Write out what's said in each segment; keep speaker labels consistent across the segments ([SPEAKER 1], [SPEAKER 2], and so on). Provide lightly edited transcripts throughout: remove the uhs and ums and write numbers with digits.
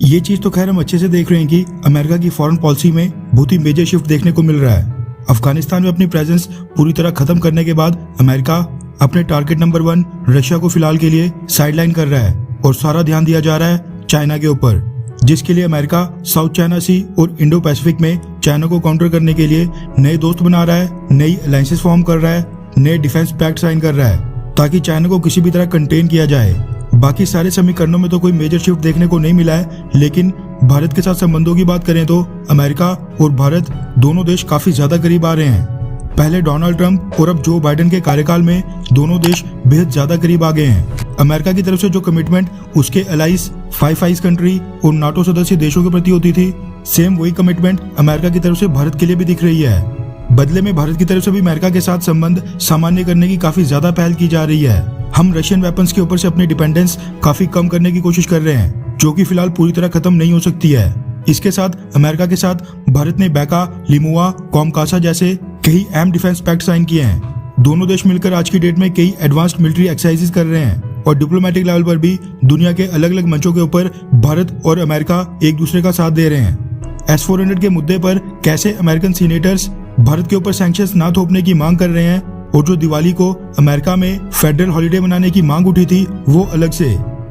[SPEAKER 1] ये चीज तो खैर हम अच्छे से देख रहे हैं कि अमेरिका की फॉरेन पॉलिसी में बहुत ही मेजर शिफ्ट देखने को मिल रहा है। अफगानिस्तान में अपनी प्रेजेंस पूरी तरह खत्म करने के बाद अमेरिका अपने टारगेट नंबर 1 रशिया को फिलहाल के लिए साइडलाइन कर रहा है और सारा ध्यान दिया जा रहा है चाइना के ऊपर, जिसके लिए अमेरिका साउथ चाइना सी और इंडो पैसिफिक में चाइना को काउंटर करने के लिए नए दोस्त बना रहा है, नई अलायंसेस फॉर्म कर रहा है, नए डिफेंस पैक्ट साइन कर रहा है ताकि चाइना को किसी भी तरह कंटेन किया जाए। बाकी सारे समीकरणों में तो कोई मेजर शिफ्ट देखने को नहीं मिला है, लेकिन भारत के साथ संबंधों की बात करें तो अमेरिका और भारत दोनों देश काफी ज्यादा करीब आ रहे हैं। पहले डोनाल्ड ट्रंप और अब जो बाइडेन के कार्यकाल में दोनों देश बेहद ज्यादा करीब आ गए हैं। अमेरिका की तरफ से जो कमिटमेंट उसके अलाइज 5 आइज कंट्री और नाटो सदस्य देशों के प्रति होती थी, सेम वही कमिटमेंट अमेरिका की तरफ से भारत के लिए भी दिख रही है। बदले में भारत की तरफ से भी अमेरिका के साथ संबंध सामान्य करने की काफी ज्यादा पहल की जा रही है। हम रशियन वेपन्स के ऊपर से अपनी डिपेंडेंस काफी कम करने की कोशिश कर रहे हैं, जो कि फिलहाल पूरी तरह खत्म नहीं हो सकती है। इसके साथ अमेरिका के साथ भारत ने बैका, लिमुआ, कॉमकासा जैसे कई अहम डिफेंस पैक्ट साइन किए हैं। दोनों देश मिलकर आज की डेट में कई एडवांस्ड मिलिट्री एक्सरसाइजेस कर रहे हैं और डिप्लोमेटिक लेवल पर भी दुनिया के अलग अलग मंचों के ऊपर भारत और अमेरिका एक दूसरे का साथ दे रहे हैं। S-400 के मुद्दे पर कैसे अमेरिकन सीनेटर्स भारत के ऊपर सैंक्शंस ना थोपने की मांग कर रहे हैं और जो दिवाली को अमेरिका में फेडरल हॉलिडे मनाने की मांग उठी थी वो अलग से।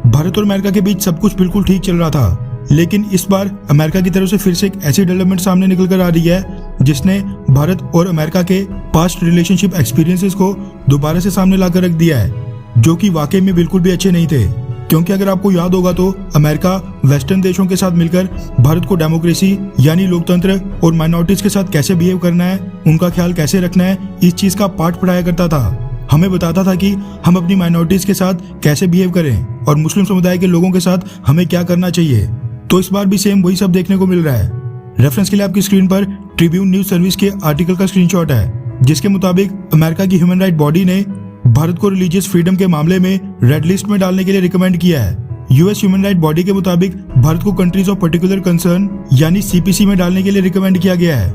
[SPEAKER 1] भारत और अमेरिका के बीच सब कुछ बिल्कुल ठीक चल रहा था, लेकिन इस बार अमेरिका की तरफ से फिर से एक ऐसी डेवलपमेंट सामने निकल कर आ रही है जिसने भारत और अमेरिका के पास्ट रिलेशनशिप एक्सपीरियंसेस को दोबारा से सामने लाकर रख दिया है, जो कि वाकई में बिल्कुल भी अच्छे नहीं थे। क्योंकि अगर आपको याद होगा तो अमेरिका वेस्टर्न देशों के साथ मिलकर भारत को डेमोक्रेसी यानी लोकतंत्र और माइनॉरिटीज के साथ कैसे बिहेव करना है, उनका ख्याल कैसे रखना है, इस चीज का पाठ पढ़ाया करता था। हमें बताता था कि हम अपनी माइनॉरिटीज के साथ कैसे बिहेव करें और मुस्लिम समुदाय के लोगों के साथ हमें क्या करना चाहिए। तो इस बार भी सेम वही सब देखने को मिल रहा है। रेफरेंस के लिए आपकी स्क्रीन पर ट्रिब्यून न्यूज सर्विस के आर्टिकल का स्क्रीनशॉट है, जिसके मुताबिक अमेरिका की ह्यूमन राइट बॉडी ने भारत को रिलीजियस फ्रीडम के मामले में रेड लिस्ट में डालने के लिए रिकमेंड किया है। यूएस ह्यूमन राइट बॉडी के मुताबिक भारत को कंट्रीज ऑफ पर्टिकुलर कंसर्न यानी CPC में डालने के लिए रिकमेंड किया गया है,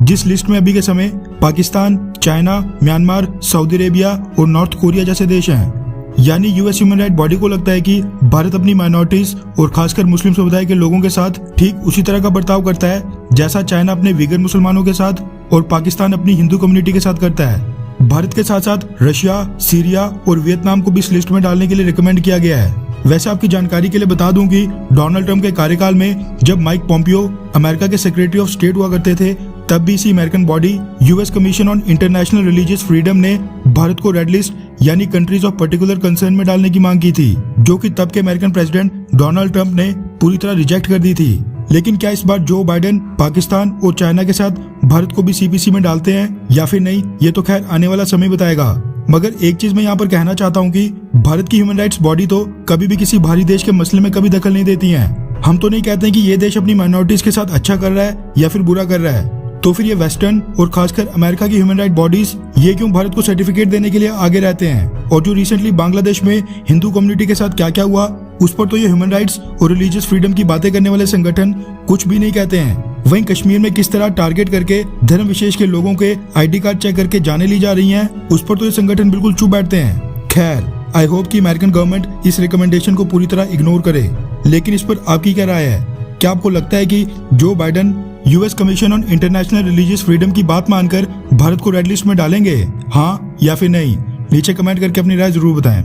[SPEAKER 1] जिस लिस्ट में अभी के समय Pakistan, China, Myanmar, Saudi Arabia और नॉर्थ कोरिया जैसे देश हैं। यानी यूएस ह्यूमन राइट बॉडी को लगता है कि भारत अपनी माइनॉरिटीज और खासकर मुस्लिम समुदाय के लोगों के साथ ठीक उसी तरह का बर्ताव करता है जैसा चाइना अपने वीगर मुसलमानों के साथ और पाकिस्तान अपनी हिंदू कम्युनिटी के साथ करता है। भारत के साथ साथ रशिया, सीरिया और वियतनाम को भी इस लिस्ट में डालने के लिए रिकमेंड किया गया है। वैसे आपकी जानकारी के लिए बता दूं कि डोनाल्ड ट्रंप के कार्यकाल में जब माइक पोम्पियो अमेरिका के सेक्रेटरी ऑफ स्टेट हुआ करते थे, तब भी इसी American body US commission on international religious freedom ने भारत को रेड लिस्ट यानी कंट्रीज ऑफ पर्टिकुलर कंसर्न में डालने की मांग की थी, जो कि तब के अमेरिकन प्रेसिडेंट डोनाल्ड ट्रंप ने पूरी तरह रिजेक्ट कर दी थी। लेकिन क्या इस बार जो बाइडेन पाकिस्तान और चाइना के साथ भारत को भी CPC में डालते हैं या फिर नहीं, ये तो खैर आने वाला समय बताएगा। मगर एक चीज मैं यहाँ पर कहना चाहता हूँ कि भारत की ह्यूमन राइट्स बॉडी तो कभी भी किसी बाहरी देश के मसले में कभी दखल नहीं देती हैं। हम तो नहीं कहते हैं कि ये देश अपनी माइनॉरिटीज के साथ अच्छा कर रहा है या फिर बुरा कर रहा है, तो फिर ये वेस्टर्न और खासकर अमेरिका की ह्यूमन राइट बॉडीज ये क्यों भारत को सर्टिफिकेट देने के लिए आगे रहते हैं। और जो रिसेंटली बांग्लादेश में हिंदू कम्युनिटी के साथ क्या क्या हुआ, उस पर तो ये ह्यूमन राइट्स और रिलीजियस फ्रीडम की बातें करने वाले संगठन कुछ भी नहीं कहते हैं। वहीं कश्मीर में किस तरह टारगेट करके धर्म विशेष के लोगों के ID कार्ड चेक करके जाने ली जा रही हैं, उस पर तो ये संगठन बिल्कुल चुप बैठते हैं। खैर, आई होप कि अमेरिकन गवर्नमेंट इस रिकमेंडेशन को पूरी तरह इग्नोर करे। लेकिन इस पर आपकी क्या राय है? क्या आपको लगता है कि Joe Biden US commission on international religious freedom की बात मानकर भारत को रेड लिस्ट में डालेंगे, हाँ या फिर नहीं? नीचे कमेंट करके अपनी राय जरूर बताएं।